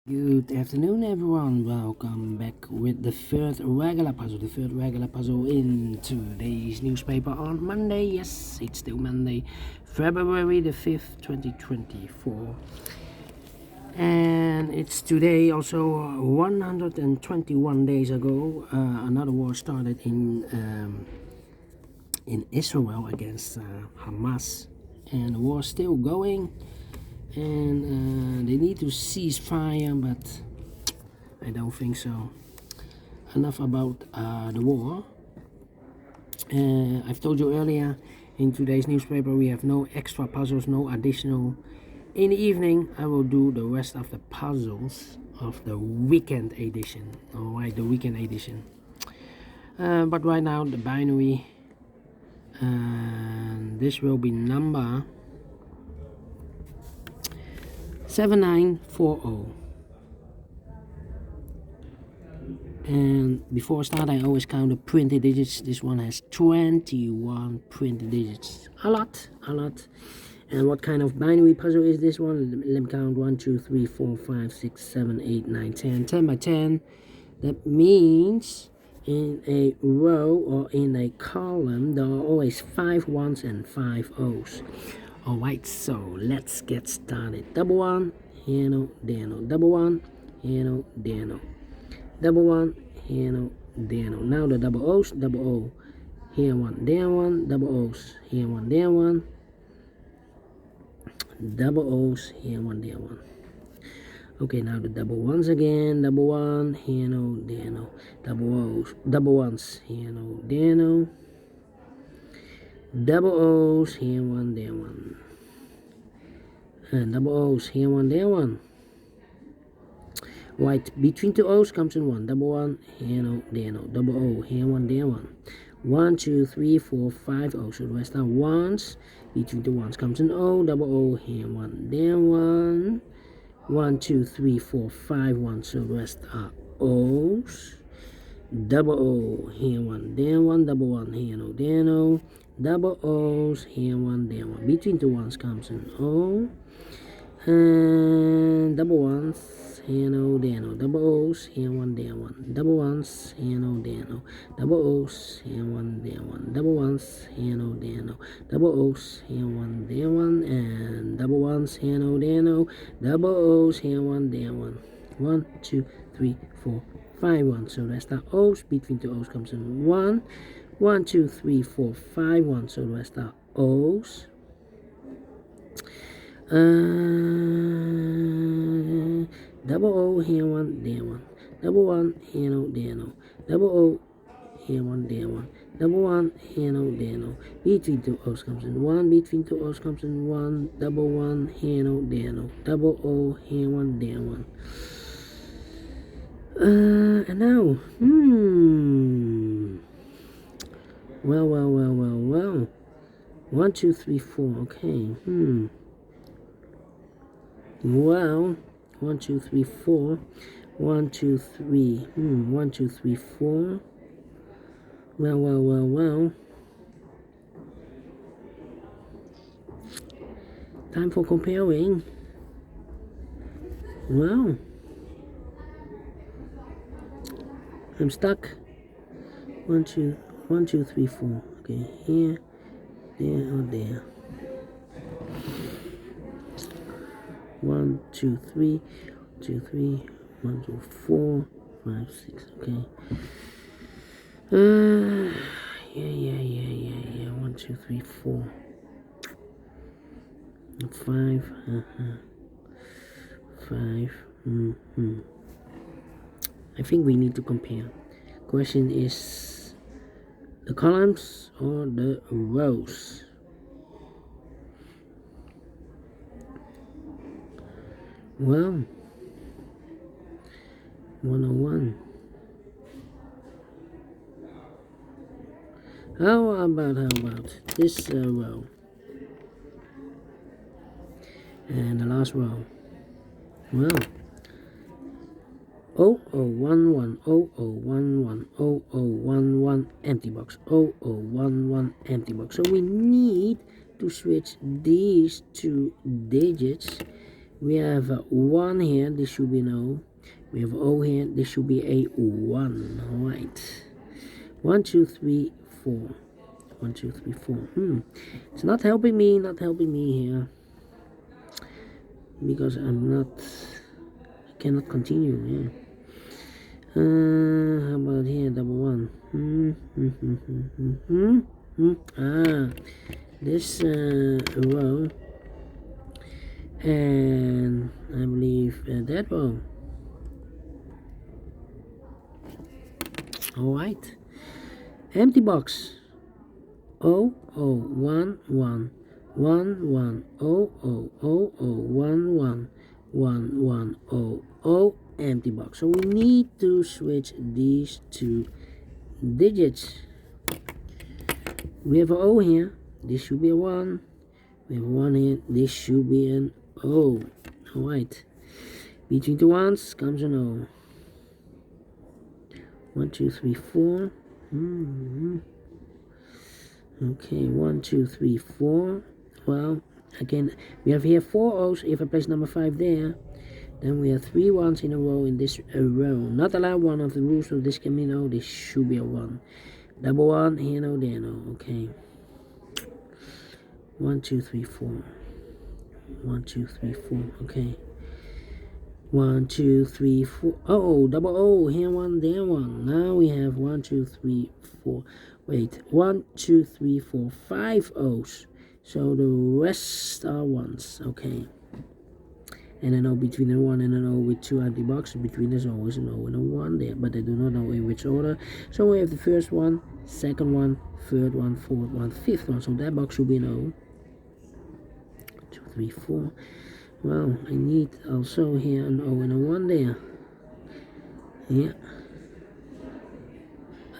Good afternoon, everyone. Welcome back with the third regular puzzle. The third regular puzzle in today's newspaper on Monday. Yes, it's still Monday, February the 5th, 2024. And it's today also 121 days ago. Another war started in Israel against Hamas, and the war's still going. And they need to cease fire, but I don't think so. Enough about the war. I've told you earlier in today's newspaper we have no extra puzzles, no additional. In the evening I will do the rest of the puzzles of the weekend edition. Alright, the weekend edition. But right now the binary, this will be number 7940. And before I start, I always count the printed digits. This one has 21 printed digits. A lot. And what kind of binary puzzle is this one? Let me count. 1, 2, 3, 4, 5, 6, 7, 8, 9, 10. 10 by 10. That means in a row or in a column, there are always 5 ones and 5 O's. Alright, so let's get started. Double one, here no, there no. Double one, here no, there no. Double one, here no, there no. Now the double O's, double O. Here one, there one, double O's. Here one, there one. Double O's, here one, there one. Okay, now the double ones again. Double one, here no, there no. Double O's, double ones, here no, there no. Double O's, here one, there one. And double O's, here one, there one. Right, between two O's comes in one. Double one, here no, there no. Double O, here one, there one. 1, 2, 3, 4, 5 O's. So the rest are ones. Between the ones comes an O. Double O, here one, there one. 1, 2, 3, 4, 5 ones. So the rest are O's. Double O, here one, there one. Double one, here no, there no. Double O's, here one, there one. Between two ones comes an O. And double ones, here no, there no. Double O's, here one, there one. Double ones, here no, there no. Double O's, here one, there one. Double ones, here no, there no. Double O's, here one, there one. And double ones, here no, there no. Double O's, here one, there one. 1, 2, 3, 4, 5 ones. So that's the O's. Between two O's comes in 1. 1, 2, 3, 4, 5 ones. So the rest are O's. Double O, here one, there one. Double one, here no, there no. Double O, here one, there one. Double one, here no, there no. Between two O's comes in 1. Between two O's comes in 1. Double one, here no, there no. Double O, here one, there one. And now, well. 1, 2, 3, 4. Okay. Well, 1, 2, 3, 4. 1, 2, 3. 1, 2, 3, 4. Well. Time for comparing. Well, I'm stuck. 1, 2, 3, 4. Okay, here, there, or there. 1, 2, 3, 2, 3, 1, 2, 4, 5, 6. Okay. Yeah. 1, 2, 3, 4, 5. 5. I think we need to compare. Question is the columns or the rows? Well, 101. How about this row and the last row? Well, 0011, 0011, 0011, empty box, 0011, empty box. So we need to switch these two digits We have 1 here, this should be an O. We have O here, this should be a 1. Alright. 1, 2, 3, 4. 1, 2, 3, 4. It's not helping me here. Because I cannot continue, yeah. How about here, double 1? This row, and I believe that row. Alright, empty box. 0, 0, 1, 1, 1, 1, 0, 0, 0, 0, 1, 1, 1, 1, 0, 0, empty box. So we need to switch these 2 digits. We have an O here, this should be a 1. We have 1 here, this should be an O. Alright, between the ones comes an O. 1, 2, 3, 4. Okay, 1, 2, 3, 4. Well, again, we have here 4 O's. If I place number 5 there, then we have 3 1s in a row in this row. Not allowed, one of the rules of this can be no. This should be a 1. Double 1, here no, there no. Okay. 1, 2, 3, 4. 1, 2, 3, 4. Okay. 1, 2, 3, 4. Oh, double O. Here 1, there 1. Now we have 1, 2, 3, 4. Wait. 1, 2, 3, 4. 5 O's. So the rest are 1s. Okay. And an O between a 1 and an O with 2 empty boxes. Between there's always an O and a 1 there. But I do not know in which order. So we have the first one, second one, third one, fourth one, fifth one. So that box should be an O. 2, 3, 4. Well, I need also here an O and a 1 there. Yeah.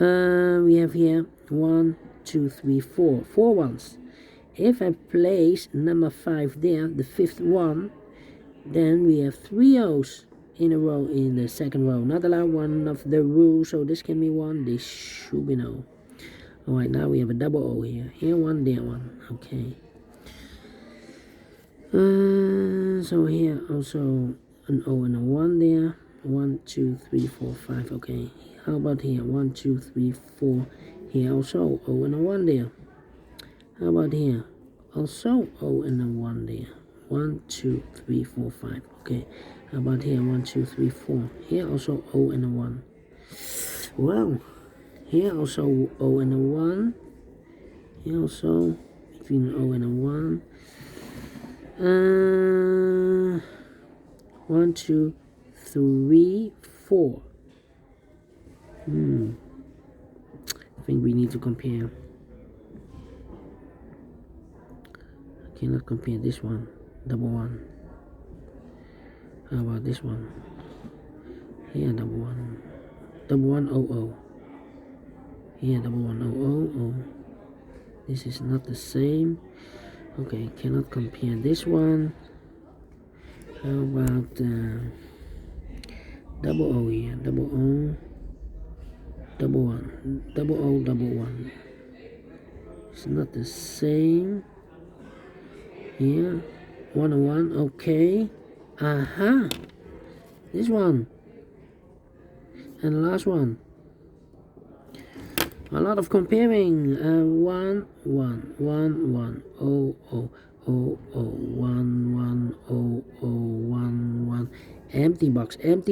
We have here 1, 2, 3, 4. 4 1s. If I place number 5 there, the 5th one, then we have 3 O's in a row in the second row. Not allowed, one of the rules, so this can be 1, this should be no. Alright, now we have a double O here. Here 1, there 1. Okay. So here also an O and a 1 there. 1, 2, 3, 4, 5. Okay. How about here? 1, 2, 3, 4. Here also O and a 1 there. How about here? Also O and a 1 there. 1, 2, 3, 4, 5. Okay. How about here? 1, 2, 3, 4. Here also O and a 1. Well, here also O and a 1. Here also between an O and a 1. 1, 2, 3, 4. I think we need to compare. I cannot compare this one. Double 1. How about this one? Here, double 1. Double 1, O, O. Here, double 1, O, O, O. This is not the same. Okay, cannot compare this one. How about double O here? Double O. Double 1. Double O, double 1. It's not the same. Here. 1 and 1. Okay. Aha. This one. And the last one. A lot of comparing. 1, 1, 1, 1, 0, 0, 0, 0, 1, 1, 0, 0, 1, 1. Empty box, 0,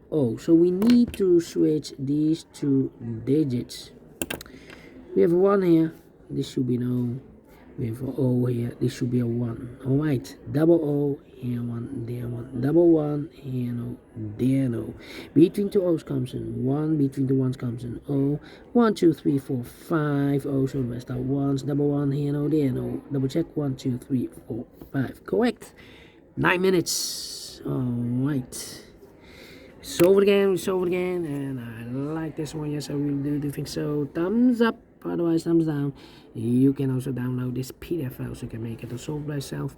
0. So we need to switch these 2 digits. We have a 1 here. This should be no. We have an O here. This should be a 1. Alright. Double O. Here 1, there 1. Double 1. Here no. There no. Between 2 O's comes in 1. Between the 1s comes in O. 1, 2, 3, 4, 5 O's. So the rest are 1s. Double 1. Here no. There no. Double check. 1, 2, 3, 4, 5. Correct. 9 minutes. Alright. Solve it again. And I like this one. Yes, I really do think so. Thumbs up. Otherwise, thumbs down. You can also download this PDF file so you can make it or solve by yourself.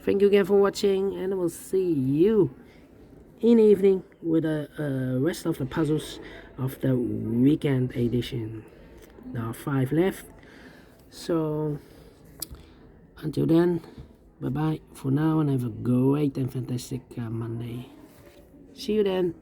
Thank you again for watching, and I will see you in the evening with the rest of the puzzles of the weekend edition. There are 5 left. So until then, Bye bye for now, and have a great and fantastic Monday. See you then.